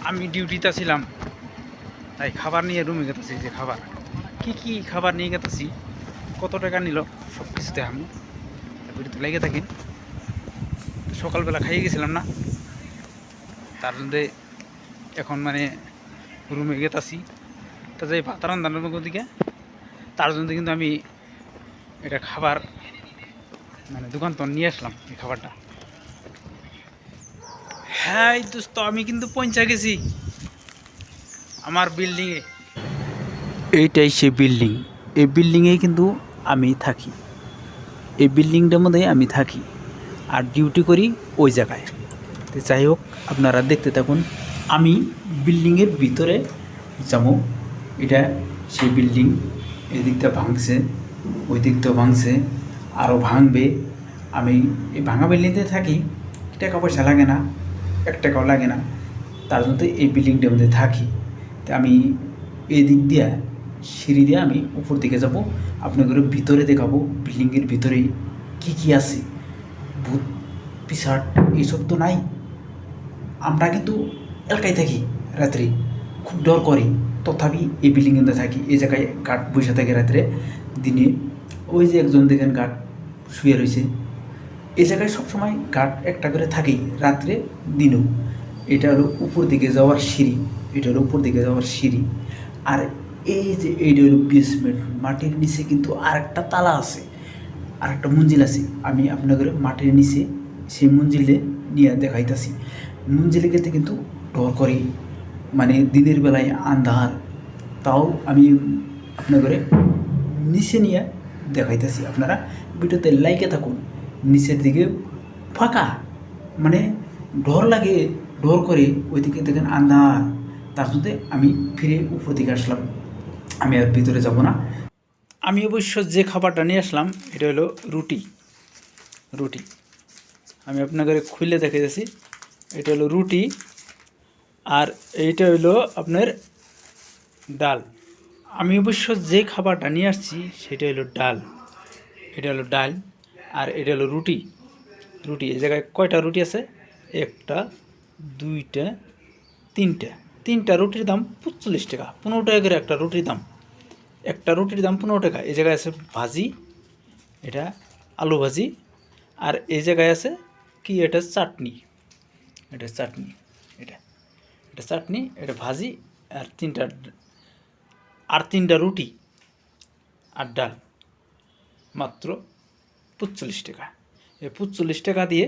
আমি ডিউটিতে ছিলাম, তাই খাবার নিয়ে রুমে গেতেছি। যে খাবার কি খাবার নিয়ে গেতেছি, কত টাকা নিল, সব কিছুতে আমি ভিডিওতে লেগে থাকি। সকালবেলা খাইয়ে গেছিলাম না, তার জন্য এখন মানে রুমে গেতেছি। তা যে ভাত রান্নার দিকে, তার জন্য কিন্তু আমি এটা খাবার মানে দোকান তো নিয়ে আসলাম এই খাবারটা। হ্যাঁ দোস্ত, আমি কিন্তু পৌঁছা গেছি আমার বিল্ডিংয়ে। এইটাই সেই বিল্ডিং। এই বিল্ডিংয়েই কিন্তু আমি থাকি, এই বিল্ডিংটার মধ্যে আমি থাকি আর ডিউটি করি ওই জায়গায়। তো যাই হোক, আপনারা দেখতে থাকুন। আমি বিল্ডিংয়ের ভিতরে যাবো। এটা সেই বিল্ডিং। এই দিকটা ভাঙছে, ওই দিকটাও ভাঙছে, আরও ভাঙবে। আমি এই ভাঙা বিল্ডিংতে থাকি, টাকা পয়সা লাগে না, 1 টাকাও লাগে না, তার জন্য এই বিল্ডিংটার মধ্যে থাকি। তো আমি এই দিক দিয়ে সিঁড়ি দিয়ে আমি উপর দিকে যাব, আপনাদের ভিতরে দেখাবো বিল্ডিংয়ের ভিতরে কি আছে। ভূত পিসাট এইসব তো নাই। আমরা কিন্তু এলাকায় থাকি, রাত্রে খুব ডর করি, তথাপি এই বিল্ডিংয়ের মধ্যে থাকি। এই জায়গায় গার্ড বসে থাকে রাত্রে, দিনে ওই যে একজন দেখেন গার্ড শুয়ে রয়েছে। এই জায়গায় সবসময় গার্ড একটা করে থাকেই, রাত্রে দিনেও। এটা হলো উপর দিকে যাওয়ার সিঁড়ি, এটা হলো উপর দিকে যাওয়ার সিঁড়ি। আর এই যে এইটা হলো বেসমেন্ট, মাটির নিচে কিন্তু আরেকটা তালা আছে, আর একটা মঞ্জিল আছে। আমি আপনাদের মাটির নিচে সেই মঞ্জিলে নিয়ে দেখাইতেছি। মঞ্জিলে গেতে কিন্তু ডর করি, মানে দিনের বেলায় আন্ধার, তাও আমি আপনাদের নিচে নিয়ে দেখাইতেছি। আপনারা ভিডিওতে লাইকে থাকুন। নিচের দিকে ফাঁকা, মানে ডর লাগে, ডর করে। ওইদিকে দেখেন আন্ধার, তার সাথে আমি ফিরে উপর দিকে আসলাম। আমি আর ভিতরে যাব না। আমি অবশ্য যে খাবারটা নিয়ে আসলাম এটা হলো রুটি। রুটি আমি আপনাদের খুলে দেখাইতেছি। এটা হলো রুটি, আর এইটা হলো আপনার ডাল। আমি অবশ্য যে খাবারটা নিয়ে আসছি সেটা হলো ডাল। এটা হলো ডাল, আর এটা হলো রুটি। রুটি এই জায়গায় কয়টা রুটি আছে? 1টা 2টা 3টা। 3টা রুটির দাম 45 টাকা, 15 টাকা করে একটা রুটির দাম। একটা রুটির দাম 15 টাকা। এই জায়গায় আছে ভাজি, এটা আলু ভাজি। আর এই জায়গায় আছে কি, এটা চাটনি, এটা চাটনি, এটা এটা চাটনি, এটা ভাজি। আর 3টা রুটি আর ডাল, মাত্র 45 টাকা। এই 45 টাকা দিয়ে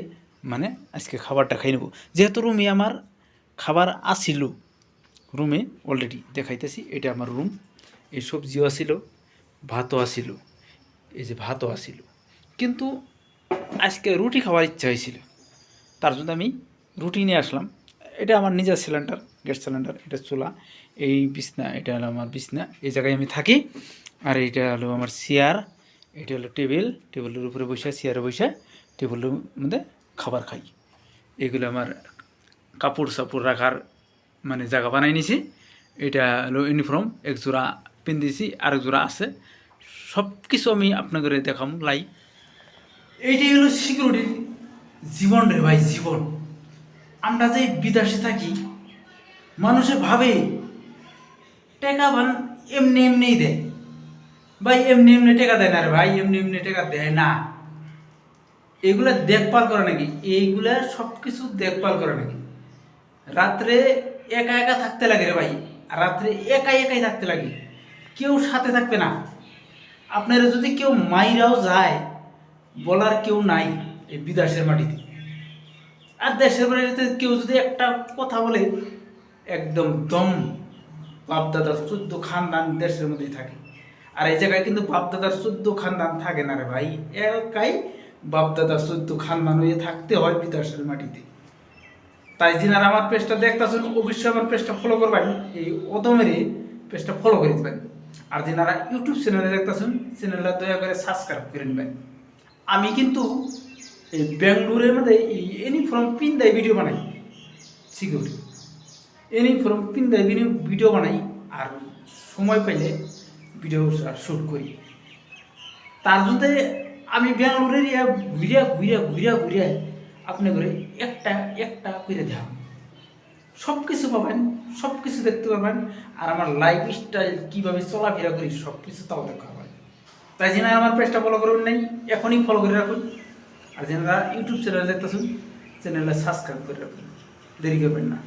মানে আজকে খাবারটা খাই নেব। যেহেতু রুমে আমার খাবার আসিল, রুমে অলরেডি দেখাইতেছি। এটা আমার রুম। এই সবজিও আসিল, ভাতও আসিল, এই যে ভাতও আসিল। কিন্তু আজকে রুটি খাওয়ার ইচ্ছা হয়েছিল, তার জন্য আমি রুটি নিয়ে আসলাম। এটা আমার নিজের সিলিন্ডার, গ্যাস সিলিন্ডার। এটা চুলা, এই বিছনা, এটা হলো আমার বিছনা, এই জায়গায় আমি থাকি। আর এইটা হলো আমার চেয়ার, এটা হলো টেবিল। টেবিলের উপরে বসে, চেয়ারে বসে টেবিলের মধ্যে খাবার খাই। এগুলো আমার কাপড় সাপড় রাখার মানে জায়গা বানাই নিছি। এটা হলো ইউনিফর্ম, 1 জোড়া পিন্দিছি, আরেক জোড়া আছে। সব কিছু আমি আপনাদের দেখাম লাই। এইটাই হলো সিকিউরিটির জীবন রে ভাই, জীবন। আমরা যে বিদেশে থাকি, মানুষে ভাবে টাকা ভান এমনি এমনিই দেয় ভাই, এমনি এমনি টাকা দেয় না রে ভাই, এমনি এমনি টাকা দেয় না। এগুলা দেখভাল করে নাকি, এইগুলা সব কিছু দেখভাল করে নাকি। রাত্রে একা একা থাকতে লাগে রে ভাই, রাত্রে একাই থাকতে লাগে, কেউ সাথে থাকবে না। আপনারা যদি কেউ মাইরাও যায়, বলার কেউ নাই এই বিদেশের মাটিতে। আর দেশের বাড়িতে কেউ যদি একটা কথা বলে, একদম দম। বাপদাদার 14 খানদান দেশের মধ্যেই থাকে। আর এই জায়গায় কিন্তু বাপদাদার 14 খানদান থাকে না রে ভাই, একাই বাপদাদার 14 খানদান হয়ে থাকতে হয় বিদেশের মাটিতে। তাই যিনারা আমার পেজটা দেখতেছেন, অবশ্যই আমার পেজটা ফলো করবেন, এই অদমের পেজটা ফলো করে দেবেন। আর যিনারা ইউটিউব চ্যানেলে দেখতেছেন, চ্যানেলটা দয়া করে সাবস্ক্রাইব করে নেবেন। আমি কিন্তু এই বেঙ্গলোরের মধ্যে এই ইউনিফর্ম পিন্দায় ভিডিও বানাই, সিকিউরিটি ইউনিফর্ম পিন্দায় ভিডিও বানাই। আর সময় পাইলে ভিডিও শ্যুট করি। তার জন্য আমি বেঙ্গলোরের ঘুরিয়া ঘুরিয়া ঘুরিয়া ঘুরিয়া আপনি করে একটা একটা করে দেখাম। সব কিছু পাবেন, সব কিছু দেখতে পাবেন। আর আমার লাইফ স্টাইল কীভাবে চলাফেরা করি সব কিছু তাও দেখা হবে। তাই জন্য আমার পেজটা ফলো করুন নাই, এখনই ফলো করে রাখুন। আর যারা ইউটিউব চ্যানেল দেখতেছেন চ্যানেলটা সাবস্ক্রাইব করে রাখুন, দেরি করবেন না।